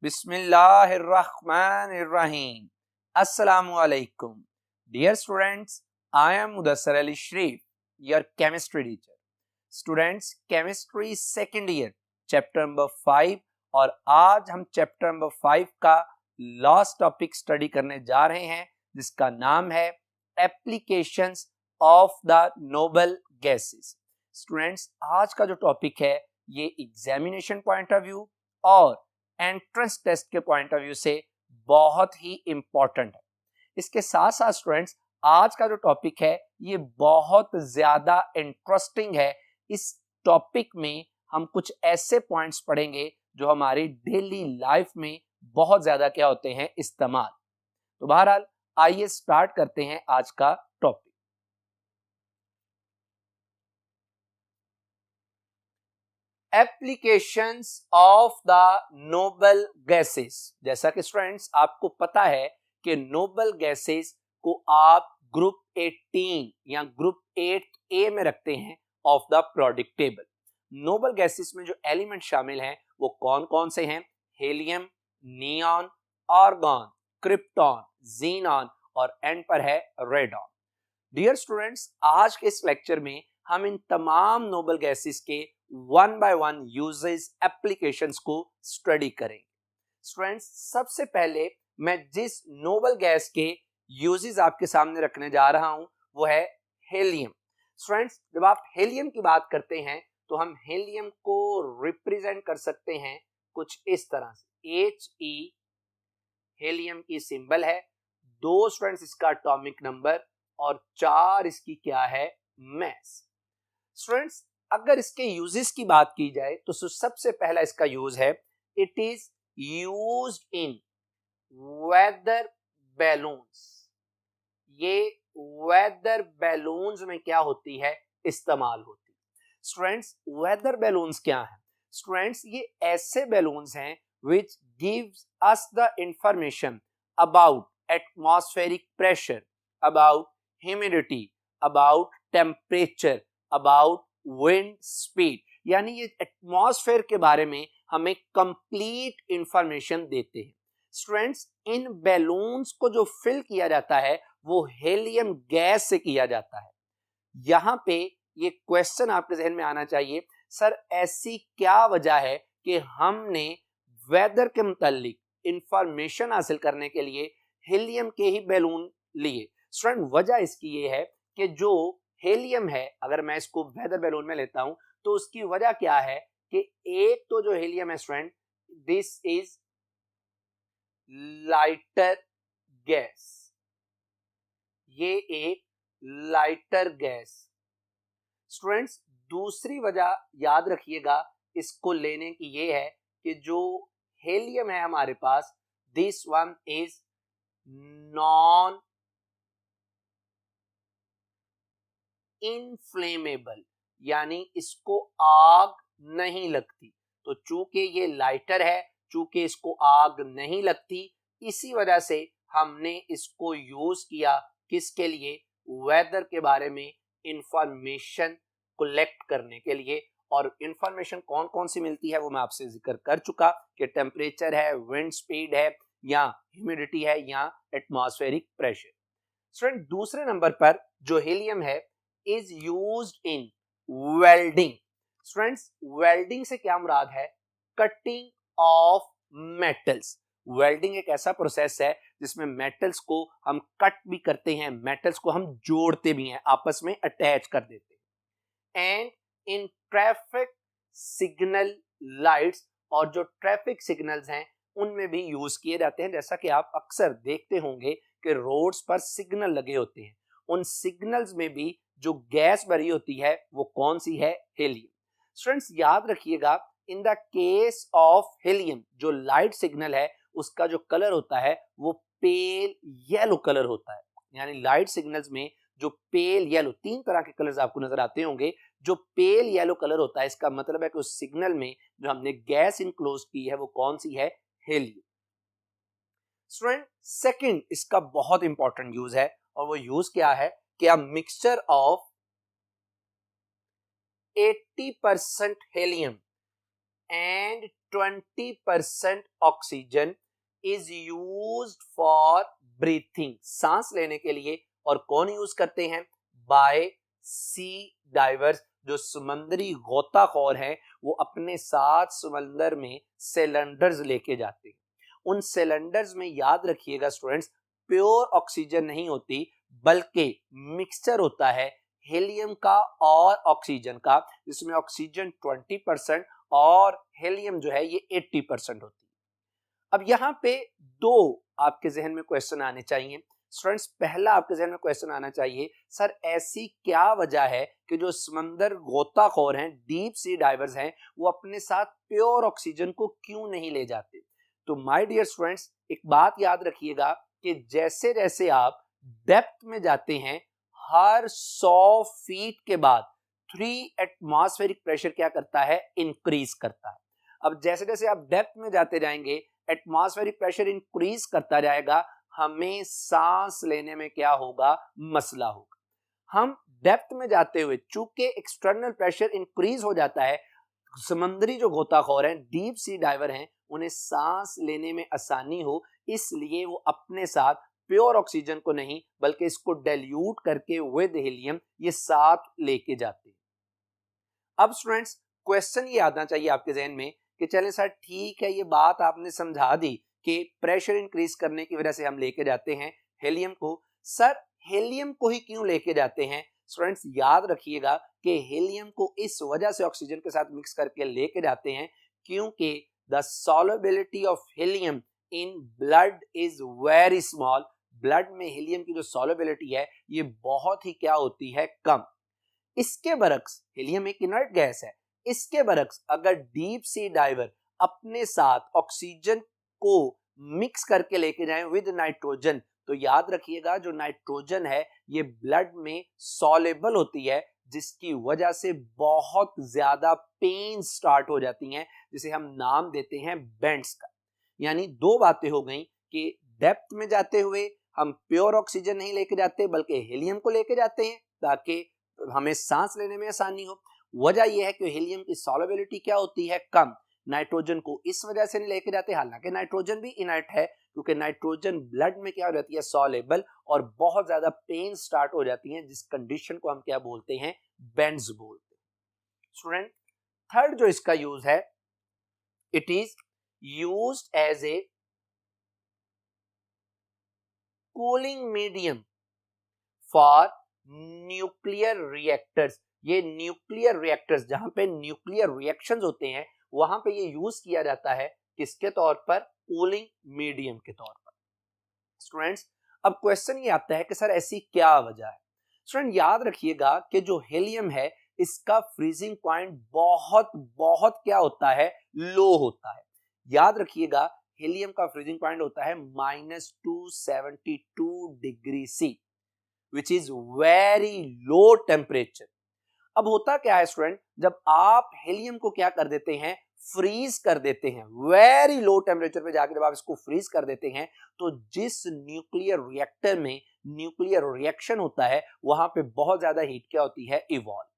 Bismillahirrahmanirrahim. Assalamu alaikum. Dear students, I am Mudassar Ali Sharif, your chemistry teacher. Students, chemistry second year, chapter number 5 और आज हम chapter number 5 का last topic study करने जा रहे हैं जिसका नाम है applications of the noble gases. Students, आज का जो टॉपिक है ये एग्जामिनेशन पॉइंट ऑफ व्यू और एंट्रेंस टेस्ट के पॉइंट ऑफ व्यू से बहुत ही इंपॉर्टेंट है. इसके साथ साथ स्टूडेंट्स, आज का जो टॉपिक है ये बहुत ज्यादा इंटरेस्टिंग है. इस टॉपिक में हम कुछ ऐसे पॉइंट्स पढ़ेंगे जो हमारी डेली लाइफ में बहुत ज्यादा क्या होते हैं, इस्तेमाल. तो बहरहाल आइए स्टार्ट करते हैं आज का topic. Applications of the noble gases. जैसा कि स्टूडेंट्स आपको पता है कि नोबल गैसेस को आप ग्रुप 18 या ग्रुप 8A में रखते हैं of the periodic table. Noble gases में जो एलिमेंट शामिल हैं वो कौन कौन से हैं? Helium, neon, argon, krypton, xenon और एंड पर है रेडॉन. डियर स्टूडेंट्स, आज के इस लेक्चर में हम इन तमाम नोबल गैसेस के one by one uses applications को स्टडी करेंगे. स्टूडेंट्स, सबसे पहले मैं जिस नोबल गैस के यूजेस आपके सामने रखने जा रहा हूं वो है हेलियम. स्टूडेंट्स, जब आप हेलियम की बात करते हैं तो हम हेलियम को रिप्रेजेंट कर सकते हैं कुछ इस तरह से. He, हेलियम की सिंबल है. 2 स्टूडेंट्स इसका एटॉमिक नंबर और 4 इसकी क्या है, मास. स्टूडेंट्स, अगर इसके यूजेस की बात की जाए तो सबसे पहला इसका यूज है, it is used in weather balloons. ये वेदर बैलून्स में क्या होती है, इस्तेमाल होती है. स्टूडेंट्स, वेदर बैलून्स क्या है? स्टूडेंट्स, ये ऐसे बैलून्स हैं which gives us the information about atmospheric pressure, about humidity, about temperature, about wind speed. यानी ये एटमॉस्फेयर के बारे में हमें कंप्लीट इंफॉर्मेशन देते हैं. स्टूडेंट्स, इन बैलून्स को जो फिल किया जाता है वो हेलियम गैस से किया जाता है. यहां पे ये क्वेश्चन आपके जहन में आना चाहिए, सर ऐसी क्या वजह है कि हमने वेदर के मुतालिक इंफॉर्मेशन हासिल करने के लिए हेलियम के ही बैलून लिए? स्टूडेंट, वजह इसकी ये है कि जो हेलियम है, अगर मैं इसको वेदर बैलून में लेता हूं तो उसकी वजह क्या है कि एक तो जो हेलियम है student, this is lighter gas. ये एक लाइटर गैस. स्टूडेंट्स, दूसरी वजह याद रखिएगा इसको लेने की ये है कि जो हेलियम है हमारे पास, this one is non inflammable, यानी इसको आग नहीं लगती. तो चूंकि ये लाइटर है, चूंकि इसको आग नहीं लगती, इसी वजह से हमने इसको यूज किया किसके लिए? वेदर के बारे में इंफॉर्मेशन कलेक्ट करने के लिए. और इंफॉर्मेशन कौन कौन सी मिलती है वो मैं आपसे जिक्र कर चुका कि टेम्परेचर है, विंड स्पीड है, या ह्यूमिडिटी है, या एटमॉस्फेरिक प्रेशर. स्टूडेंट, दूसरे नंबर पर जो हेलियम है is used in welding. Students, welding से क्या मुराद है? Cutting of metals. वेल्डिंग एक ऐसा प्रोसेस है जिसमें मेटल्स को हम कट भी करते हैं, मेटल्स को हम जोड़ते भी हैं, आपस में अटैच कर देते हैं. And in traffic signal lights, और जो ट्रैफिक सिग्नल्स हैं उनमें भी यूज किए जाते हैं. जैसा कि आप अक्सर देखते होंगे कि रोड्स पर सिग्नल लगे होते हैं, उन सिग्नल्स में भी जो गैस भरी होती है वो कौन सी है? हेलियम. स्टूडेंट्स, याद रखिएगा, in the case of helium जो लाइट सिग्नल है उसका जो कलर होता है वो पेल येलो कलर होता है. यानी लाइट सिग्नल्स में जो पेल येलो, 3 तरह के कलर्स आपको नजर आते होंगे. जो पेल येलो कलर होता है इसका मतलब है कि उस सिग्नल में जो हमने गैस इनक्लोज की है वो कौन सी है? हेलियम. स्टूडेंट, सेकंड इसका बहुत इंपॉर्टेंट यूज है और वो यूज क्या है कि a mixture of 80% helium and 20% oxygen is used for breathing, सांस लेने के लिए। और कौन यूज करते हैं? by sea divers, जो समुद्री गोताखोर हैं वो अपने साथ समंदर में सिलेंडर्स लेके जाते हैं। उन सिलेंडर्स में याद रखिएगा स्टूडेंट्स, प्योर ऑक्सीजन नहीं होती बल्कि मिक्सचर होता है हीलियम का और ऑक्सीजन का, जिसमें ऑक्सीजन 20% और हीलियम जो है ये 80% होती है। अब यहाँ पे दो आपके जहन में क्वेश्चन आने चाहिए स्टूडेंट्स। पहला आपके जहन में क्वेश्चन आना चाहिए, सर ऐसी क्या वजह है कि जो समंदर गोताखोर हैं, डीप सी डाइवर्स हैं, वो अपने साथ प्योर ऑक्सीजन को क्यों नहीं ले जाते? तो माय डियर स्टूडेंट्स, एक बात याद रखिएगा कि जैसे जैसे आप डेप्थ में जाते हैं, हर 100 फीट के बाद 3 एटमॉस्फेरिक प्रेशर क्या करता है? इंक्रीज करता है। अब जैसे जैसे आप डेप्थ में जाते जाएंगे, एटमॉस्फेरिक प्रेशर इंक्रीज करता जाएगा, हमें सांस लेने में क्या होगा? मसला होगा। हम डेप्थ में जाते हुए चूंकि एक्सटर्नल प्रेशर इंक्रीज हो जाता है, समुद्री जो गोताखोर हैं, डीप सी डाइवर हैं, उन्हें सांस लेने में आसानी हो, इसलिए वो अपने साथ प्योर ऑक्सीजन को नहीं बल्कि इसको डाइल्यूट करके विद हीलियम ये साथ लेके जाते हैं। अब स्टूडेंट्स क्वेश्चन ये आना चाहिए आपके जहन में कि चलें सर ठीक है, ये बात आपने समझा दी कि प्रेशर इंक्रीज करने की वजह से हम लेके जाते हैं हीलियम को। सर हीलियम को ही क्यों लेके जाते हैं? स्टूडेंट्स याद रखिएगा कि हीलियम को इस वजह से ऑक्सीजन के साथ मिक्स करके लेके जाते हैं क्योंकि the solubility of helium in blood is very small. Blood में हीलियम की जो सॉल्युबिलिटी है ये बहुत ही क्या होती है? कम। इसके बरक्स हीलियम एक इनर्ट गैस है, इसके बरक्स अगर डीप सी डाइवर अपने साथ ऑक्सीजन को मिक्स करके लेके जाएं विद नाइट्रोजन, तो याद रखिएगा जो नाइट्रोजन है ये ब्लड में सॉल्युबल होती है, जिसकी वजह से बहुत ज्यादा पेन स्टार्ट हो जाती हैं, जिसे हम नाम देते हैं बेंड्स का। यानी दो बातें हो गई कि डेप्थ में जाते हुए हम प्योर ऑक्सीजन नहीं लेके जाते बल्कि हीलियम को लेके जाते हैं ताकि हमें सांस लेने में आसानी हो। वजह यह है कि हीलियम की सॉल्युबिलिटी क्या होती है? कम। नाइट्रोजन को इस वजह से नहीं लेके जाते, हालांकि नाइट्रोजन भी इनर्ट है क्योंकि नाइट्रोजन ब्लड में क्या हो जाती है? सॉल्युबल, और बहुत ज्यादा पेन स्टार्ट हो जाती है, जिस कंडीशन को हम क्या बोलते हैं? बेंड्स बोलते हैं। स्टूडेंट थर्ड जो इसका यूज है, it is used as a cooling medium for nuclear reactors. ये न्यूक्लियर रिएक्टर्स जहां पे न्यूक्लियर रिएक्शंस होते हैं वहां पे ये यूज किया जाता है किसके तौर पर? कूलिंग मीडियम के तौर पर। स्टूडेंट्स अब क्वेश्चन ये आता है कि सर ऐसी क्या वजह है? स्टूडेंट याद रखिएगा कि जो हीलियम है इसका फ्रीजिंग पॉइंट बहुत बहुत क्या होता है? लो होता है। याद रखिएगा हीलियम का फ्रीजिंग पॉइंट होता है -272 degree C, which is very low temperature. अब होता क्या है स्टूडेंट, जब आप हीलियम को क्या कर देते हैं? फ्रीज कर देते हैं, वेरी लो टेम्परेचर पे जाकर जब आप इसको फ्रीज कर देते हैं, तो जिस न्यूक्लियर रिएक्टर में न्यूक्लियर रिएक्शन होता है वहां पे बहुत ज्यादा हीट क्या होती है? इवॉल्व।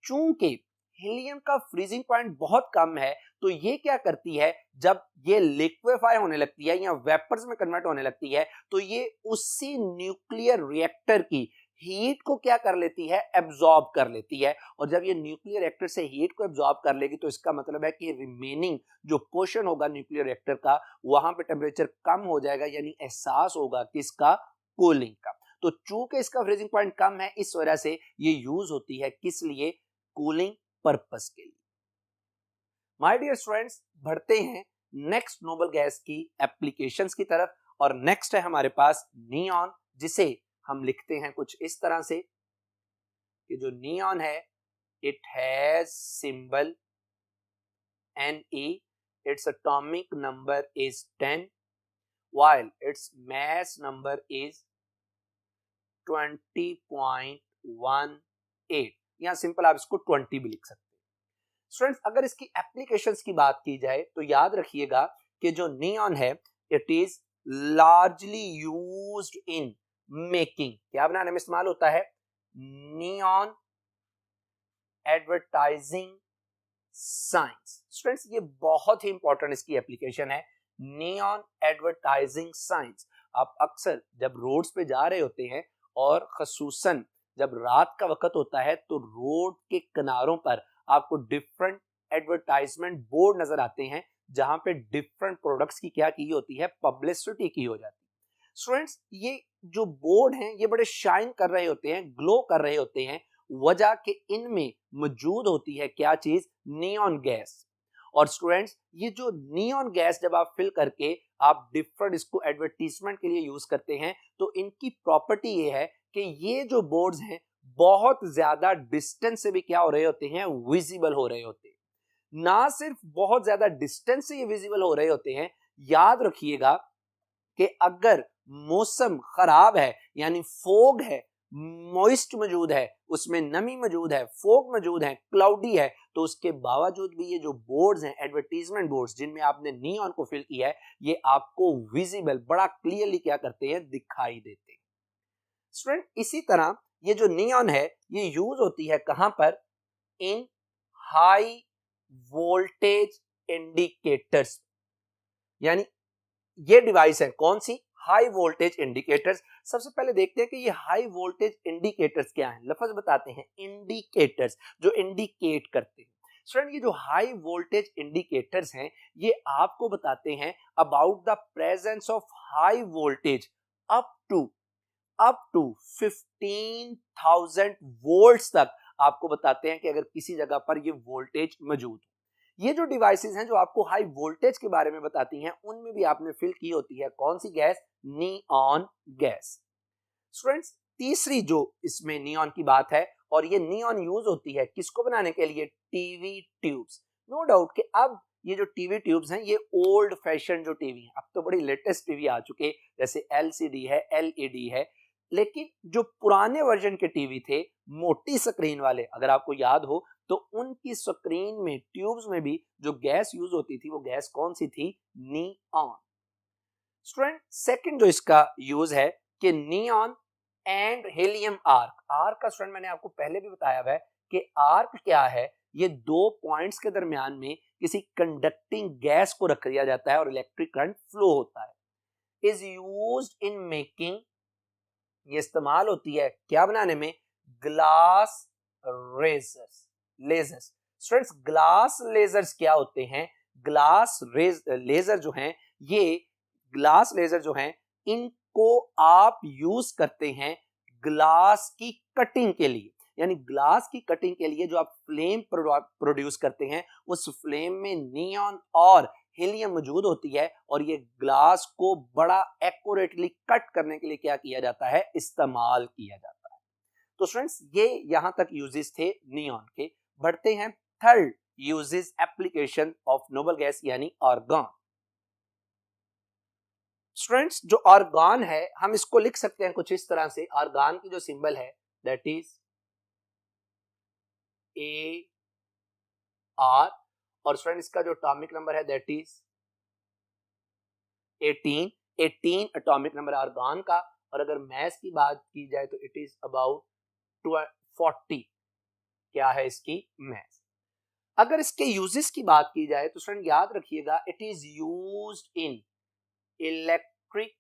चूंकि हीलियम का फ्रीजिंग पॉइंट बहुत कम है, तो ये क्या करती है? जब ये लिक्विफाई होने लगती है या वेपर्स में कन्वर्ट होने लगती है, तो ये उसी न्यूक्लियर रिएक्टर की हीट को क्या कर लेती है? एब्जॉर्ब कर लेती है। और जब ये न्यूक्लियर रिएक्टर से हीट को एब्जॉर्ब कर लेगी तो इसका मतलब है कि रिमेनिंग जो पोर्शन होगा न्यूक्लियर रिएक्टर का, वहां पे टेम्परेचर कम हो जाएगा, यानी एहसास होगा किसका? कूलिंग का। तो चूंकि इसका फ्रीजिंग पॉइंट कम है, इस वजह से ये यूज होती है किस लिए? कूलिंग पर्पस के लिए। माय डियर स्टूडेंट्स बढ़ते हैं नेक्स्ट नोबल गैस की एप्लीकेशंस की तरफ, और नेक्स्ट है हमारे पास नियॉन, जिसे हम लिखते हैं कुछ इस तरह से कि जो नियॉन है it has symbol Ne, its atomic number is 10 while its mass number is 20.18। यहां सिंपल आप इसको 20 भी लिख सकते हैं। स्टूडेंट्स अगर इसकी एप्लीकेशंस की बात की जाए तो याद रखिएगा कि जो नियॉन है it is largely used in making, क्या बनाने में इस्तेमाल होता है? Neon advertising science. स्टूडेंट्स ये बहुत ही इंपॉर्टेंट इसकी एप्लीकेशन है, नियॉन एडवर्टाइजिंग साइंस। आप अक्सर जब रोड्स पे जा रहे होते हैं और खसूसन जब रात का वक्त होता है तो रोड के किनारों पर आपको डिफरेंट एडवर्टाइजमेंट बोर्ड नजर आते हैं जहां पे डिफरेंट प्रोडक्ट्स की क्या की होती है, पब्लिसिटी की हो जाती है। स्टूडेंट्स ये जो बोर्ड हैं ये बड़े शाइन कर रहे होते हैं, ग्लो कर रहे होते हैं, वजह के इनमें मौजूद होती है क्या चीज, नियॉन गैस। और स्टूडेंट्स ये जो नियॉन गैस जब आप फिल करके आप डिफरेंट इसको एडवर्टीजमेंट के लिए यूज करते हैं तो इनकी प्रॉपर्टी ये है कि ये जो बोर्ड्स हैं बहुत ज्यादा डिस्टेंस से भी क्या हो रहे होते हैं, विजिबल हो रहे होते हैं। ना सिर्फ बहुत ज्यादा डिस्टेंस से ये विजिबल हो रहे होते हैं, याद रखिएगा कि अगर मौसम खराब है यानी फोग है, मॉइस्ट मौजूद है, उसमें नमी मौजूद है, फोग मौजूद है, क्लाउडी है, तो उसके बावजूद भी ये जो बोर्ड्स हैं, एडवर्टीजमेंट बोर्ड्स जिनमें आपने नियॉन को फिल किया है, ये आपको विजिबल बड़ा क्लियरली क्या करते हैं, दिखाई देते हैं। स्टूडेंट इसी तरह ये जो नियॉन है ये यूज होती है कहां पर, इन हाई वोल्टेज इंडिकेटर्स। यानी ये डिवाइस है कौन सी, हाई वोल्टेज इंडिकेटर्स। सबसे पहले देखते हैं कि ये हाई वोल्टेज इंडिकेटर्स क्या है, लफ्ज बताते हैं इंडिकेटर्स, जो इंडिकेट करते हैं। स्टूडेंट ये जो हाई वोल्टेज इंडिकेटर्स हैं ये आपको बताते हैं about the presence of high voltage up to 15,000 volts तक आपको बताते हैं कि अगर किसी जगह पर ये वोल्टेज मौजूद हो। ये जो डिवाइसेस हैं जो आपको हाई वोल्टेज के बारे में बताती हैं उनमें भी आपने फिल की होती है कौन सी गैस, नियॉन गैस। स्टूडेंट्स तीसरी जो इसमें नियॉन की बात है, और ये नियॉन यूज होती है किसको बनाने के लिए, टीवी ट्यूब्स। नो डाउट कि अब ये जो टीवी ट्यूब्स हैं ये ओल्ड फैशन जो टीवी हैं, अब तो बड़ी लेटेस्ट टीवी आ चुके, जैसे एलसीडी है, एलईडी है, लेकिन जो पुराने वर्जन के टीवी थे मोटी स्क्रीन वाले, अगर आपको याद हो तो उनकी स्क्रीन में ट्यूब्स में भी जो गैस यूज होती थी वो गैस कौन सी थी, नियॉन। स्टूडेंट सेकंड जो इसका यूज है कि neon and helium arc. Arc का स्टूडेंट मैंने आपको पहले भी बताया हुआ है कि आर्क क्या है, ये दो पॉइंट्स के दरमियान में किसी कंडक्टिंग गैस को रख दिया जाता है और इलेक्ट्रिक करंट फ्लो होता है। इज यूज्ड इन मेकिंग, ये इस्तेमाल होती है क्या बनाने में, glass razors, lasers. Students glass lasers क्या होते हैं, ग्लास लेजर जो हैं, ये ग्लास लेजर जो हैं इनको आप यूज करते हैं ग्लास की कटिंग के लिए। यानी ग्लास की कटिंग के लिए जो आप फ्लेम प्रोड्यूस करते हैं उस फ्लेम में नियॉन और हीलियम मौजूद होती है और ये ग्लास को बड़ा एक्यूरेटली कट करने के लिए क्या किया जाता है, इस्तेमाल किया जाता है। तो स्टूडेंट्स ये यहां तक यूजेस थे नियॉन के। बढ़ते हैं third uses application of noble gas यानी आर्गन। स्टूडेंट्स जो आर्गन है हम इसको लिख सकते हैं कुछ इस तरह से, आर्गन की जो सिंबल है दैट इज ए आर, और स्टूडेंट इसका जो एटॉमिक नंबर है that is 18 atomic number argon का। और अगर मैथ की बात की जाए तो इट इज अबाउट 40 क्या है इसकी मैथ। अगर इसके यूजेस की बात की जाए तो स्टूडेंट याद रखिएगा it is used in electric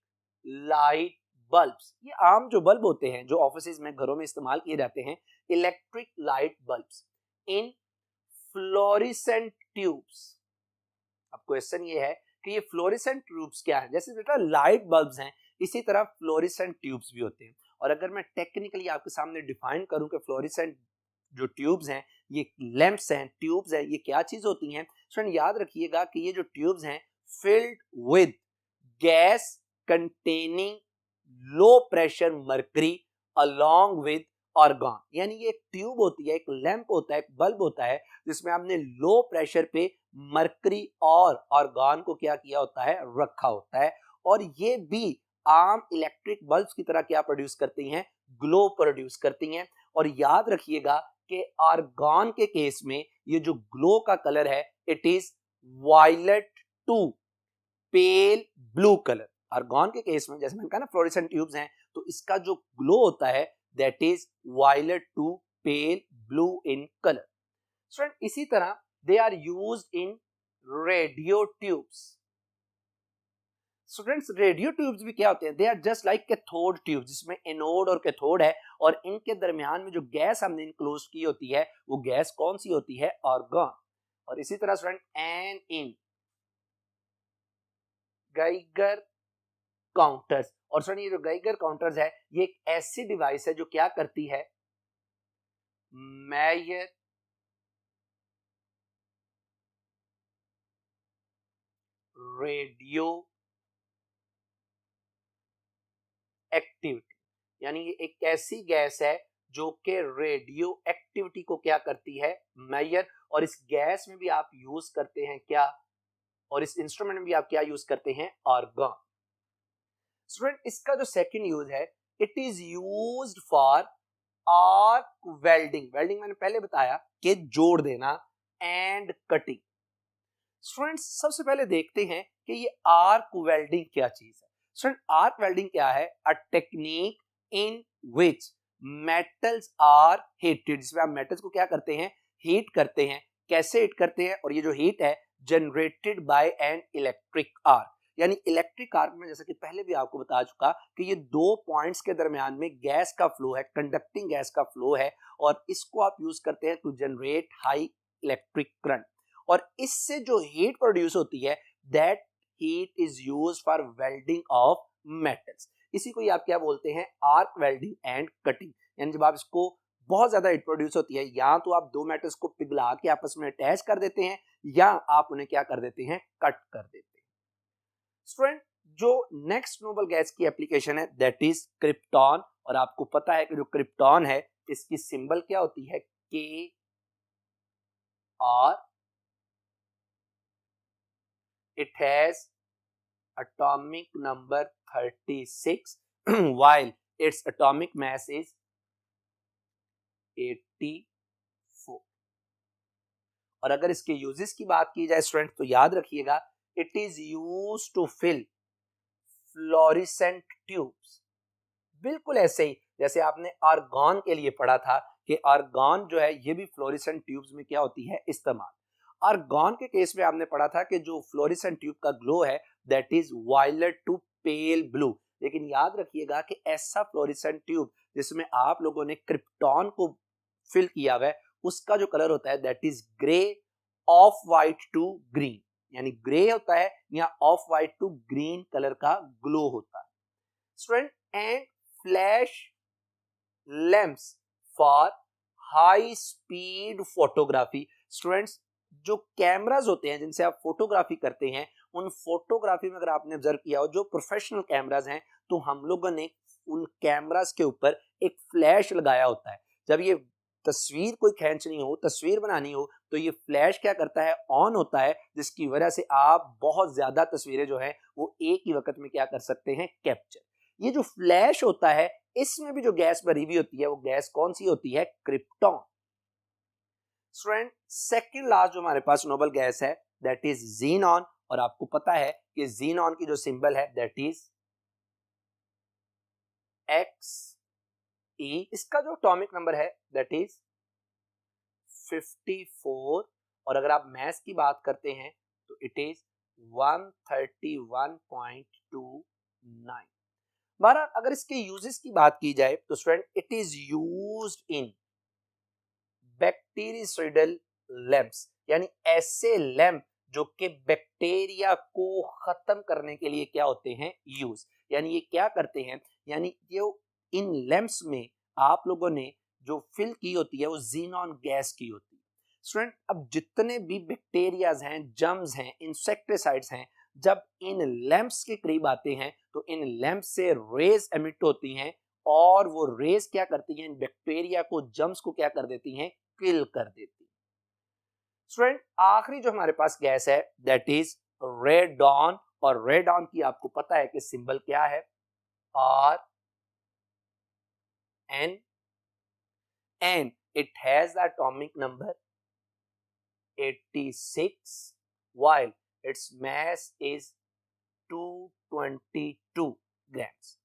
light bulbs. ये आम जो बल्ब होते हैं जो ऑफिसेज में, घरों में इस्तेमाल किए जाते हैं, इलेक्ट्रिक लाइट बल्ब्स, इन फ्लोरेसेंट ट्यूब्स। अब क्वेश्चन ये है कि ये फ्लोरेसेंट ट्यूब्स क्या है, जैसे बेटा लाइट बल्ब्स हैं इसी तरह फ्लोरेसेंट ट्यूब्स भी होते हैं। और अगर मैं टेक्निकली आपके सामने डिफाइन करूं कि फ्लोरेसेंट जो ट्यूब्स हैं, ये लैंप्स हैं, ट्यूब्स हैं, ये क्या चीज होती हैं, स्टूडेंट याद रखिएगा कि ये जो ट्यूब्स हैं filled with gas containing low pressure mercury along with argon. यानी ये एक ट्यूब होती है, एक लैंप होता है, एक बल्ब होता है जिसमें आपने लो प्रेशर पे मर्करी और आर्गन को क्या किया होता है, रखा होता है। और ये भी आम इलेक्ट्रिक बल्ब्स की तरह क्या प्रोड्यूस करती हैं, ग्लो प्रोड्यूस करती हैं। और याद रखिएगा कि आर्गन के केस में ये जो ग्लो का कलर है it is violet to pale blue colour. Argon के केस में जैसे मैंने कहा ना फ्लोरेसेंट ट्यूब्स हैं, तो इसका जो ग्लो होता है that is violet to pale blue in colour. Student इसी तरह they are used in radio tubes. Students radio tubes भी क्या होते हैं? They are just like cathode tube, जिसमें एनोड और कैथोड है और इनके दरमियान में जो गैस हमने इनक्लोज की होती है वो गैस कौन सी होती है? आर्गन। और इसी तरह स्टूडेंट एन इन गाइगर काउंटर्स। और स्टूडेंट ये जो गाइगर काउंटर्स है ये एक ऐसी डिवाइस है जो क्या करती है? मेजर रेडियो एक्टिविटी, यानी ये एक ऐसी गैस है जो कि रेडियो एक्टिविटी को क्या करती है? मेजर। और इस गैस में भी आप यूज करते हैं क्या? और इस इंस्ट्रूमेंट में भी आप क्या यूज करते हैं? आर्गन। स्टूडेंट इसका जो सेकंड यूज है, it is used for arc welding. Welding मैंने पहले बताया कि जोड़ देना, एंड कटिंग। स्टूडेंट्स सबसे पहले देखते हैं कि ये आर्क वेल्डिंग क्या चीज है। स्टूडेंट आर्क वेल्डिंग क्या है? A technique in which metals are heated, जिसमें आप मेटल्स को क्या करते हैं? हीट करते हैं। कैसे हीट करते हैं? और ये जो हीट है generated by an electric arc, यानी इलेक्ट्रिक आर्क में जैसा कि पहले भी आपको बता चुका कि ये दो पॉइंट्स के दरमियान में गैस का फ्लो है, कंडक्टिंग गैस का फ्लो है, और इसको आप यूज करते हैं to generate high electric current. और इससे जो हीट प्रोड्यूस होती है that heat is used for welding of metals. इसी को आप क्या बोलते हैं? Arc welding and cutting. यानी जब आप इसको बहुत ज्यादा हीट प्रोड्यूस होती है, या तो आप दो मेटल्स को पिघला के आपस में अटैच कर देते हैं, या आप उन्हें क्या कर देते हैं? कट कर देते हैं। स्टूडेंट जो नेक्स्ट नोबल गैस की एप्लीकेशन है दैट इज क्रिप्टॉन। और आपको पता है कि जो क्रिप्टॉन है इसकी सिंबल क्या होती है? के are. It has atomic number 36 while its atomic mass is 84। और अगर इसके यूजेस की बात की जाए स्टूडेंट तो याद रखिएगा, it is use to fill fluorescent tubes. बिल्कुल ऐसे ही जैसे आपने आर्गन के लिए पढ़ा था कि आर्गन जो है ये भी फ्लोरिसेंट ट्यूब्स में क्या होती है? इस्तेमाल। आर्गन के केस में आपने पढ़ा था कि जो फ्लोरिसेंट ट्यूब का ग्लो है that is violet to pale blue. लेकिन याद रखिएगा कि ऐसा फ्लोरिसेंट ट्यूब जिसमें आप लोगों ने क्रिप्टॉन को फिल किया हुआ है उसका जो कलर होता है that is grey off white to green, यानी ग्रे होता है या off white to green colour का ग्लो होता है। Student and flash lamps for high speed photography. Students जो कैमरास होते हैं जिनसे आप फोटोग्राफी करते हैं, उन फोटोग्राफी में अगर आपने ऑब्जर्व किया हो जो प्रोफेशनल कैमरास हैं, तो हम लोगों ने उन कैमरास के ऊपर एक फ्लैश लगाया होता है। जब ये तस्वीर कोई खींचनी हो, तस्वीर बनानी हो, तो ये फ्लैश क्या करता है? ऑन होता है, जिसकी वजह से आप बहुत ज्यादा तस्वीरें जो है वो एक ही वक्त में क्या कर सकते हैं? कैप्चर। ये जो फ्लैश होता है इसमें भी जो गैस भरी हुई होती है वो गैस कौन सी होती है? क्रिप्टॉन। स्टूडेंट सेकंड लास्ट जो हमारे पास नोबल गैस है दैट इज ज़ीनॉन। और आपको पता है कि ज़ीनॉन की जो सिंबल है दैट इज XE। इसका जो एटॉमिक नंबर है दैट इज 54। और अगर आप मैथ की बात करते हैं तो इट इज 131.29। बहरहाल अगर इसके यूजेस की बात की जाए तो student it is used in bactericidal lamps, यानी ऐसे लैंप जो कि बैक्टीरिया को खत्म करने के लिए क्या होते हैं? यूज। यानी ये क्या करते हैं? यानी ये इन लैंप्स में आप लोगों ने जो फिल की होती है वो ज़ीनॉन गैस की होती है। स्टूडेंट अब जितने भी बैक्टीरियाज हैं, जर्म्स हैं, इंसेक्टिसाइड्स हैं, जब इन लैंप्स के करीब आते हैं तो इन लैंप से रेज एमिट होती हैं, और वो रेज क्या करती हैं? बैक्टीरिया को, जर्म्स को क्या कर देती हैं? किल कर देती। स्टूडेंट आखिरी जो हमारे पास गैस है दैट इज रेडॉन। और रेडॉन की आपको पता है कि सिंबल क्या है? R N, and it has the atomic number 86 while its mass is 222 grams।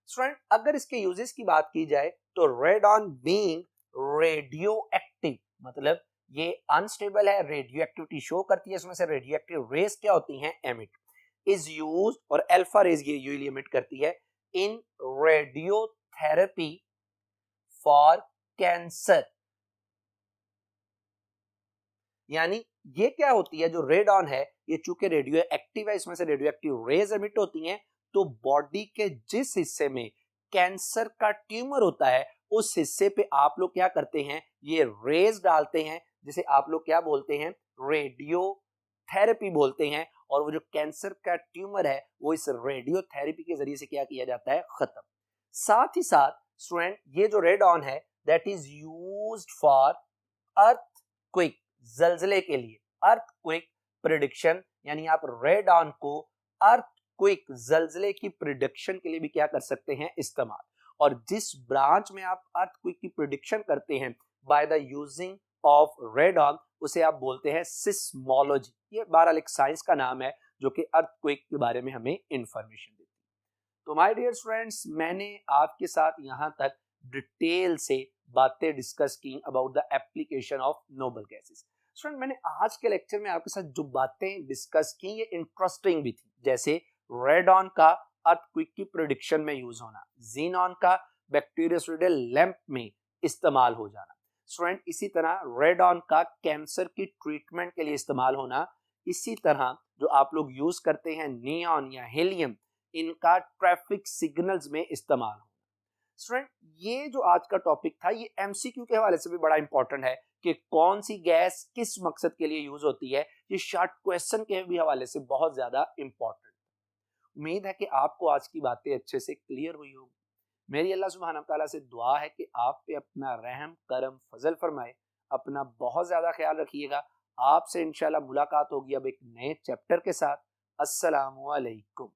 Student अगर इसके यूजेस की बात की जाए तो रेडॉन बीइंग रेडियो एक्टिव, मतलब ये अनस्टेबल है, रेडियो एक्टिविटी शो करती है, इसमें से रेडियो एक्टिव रेज क्या होती हैं, एमिट इज यूज, और अल्फा रेज ये यूजली एमिट करती है इन रेडियोथेरेपी फॉर कैंसर। यानी ये क्या होती है, जो रेडॉन है ये चूंकि रेडियो एक्टिव है, इसमें से रेडियो एक्टिव रेज एमिट होती हैं, तो बॉडी के जिस हिस्से में कैंसर का ट्यूमर होता है उस हिस्से पे आप लोग क्या करते हैं, ये रेज डालते हैं, जिसे आप लोग क्या बोलते हैं, रेडियो थेरेपी बोलते हैं। और वो जो कैंसर का ट्यूमर है वो इस रेडियो थेरेपी के जरिए से क्या किया जाता है, खत्म। साथ ही साथ स्टूडेंट ये जो रेडॉन है that is used for earthquake, जलजले के लिए, अर्थक्वेक प्रिडिक्शन, यानी आप रेडॉन को अर्थक्वेक जलजले की प्रिडिक्शन के लिए भी क्या कर सकते हैं, इस्तेमाल। और जिस ब्रांच में आप अर्थक्वेक की प्रिडिक्शन करते हैं by the using of radon, उसे आप बोलते हैं सिस्मोलॉजी। ये बहरहाल एक साइंस का नाम है जो कि अर्थक्वेक के बारे में हमें इंफॉर्मेशन देती है। तो माय डियर स्टूडेंट्स, मैंने आपके साथ यहाँ तक डिटेल से बातें डिस्कस की about the application of noble gases. Student मैंने आज के लेक्चर में आपके साथ जो बातें डिस्कस की ये इंटरेस्टिंग भी थी, जैसे रेडॉन का अर्थक्वेक की प्रेडिक्शन में यूज होना, ज़ीनॉन का बैक्टीरियोसाइडल लैंप में इस्तेमाल हो जाना। स्टूडेंट इसी तरह रेडॉन का कैंसर की ट्रीटमेंट के लिए इस्तेमाल होना। इसी तरह जो आप लोग यूज करते हैं नियॉन या हीलियम, इनका ट्रैफिक सिग्नल्स में इस्तेमाल होना। स्टूडेंट ये जो आज का टॉपिक था ये एमसीक्यू के हवाले से भी बड़ा इंपॉर्टेंट है कि कौन सी गैस किस मकसद के लिए यूज होती है, ये शॉर्ट क्वेश्चन के भी हवाले से बहुत ज्यादा इंपॉर्टेंट। उम्मीद है कि आपको आज की बातें अच्छे से क्लियर हुई होगी। मेरी अल्लाह सुब्हानहू तआला से दुआ है कि आप पे अपना रहम करम फजल फरमाए। अपना बहुत ज्यादा ख्याल रखिएगा। आपसे इंशाल्लाह मुलाकात होगी अब एक नए चैप्टर के साथ। अस्सलामु अलैकुम।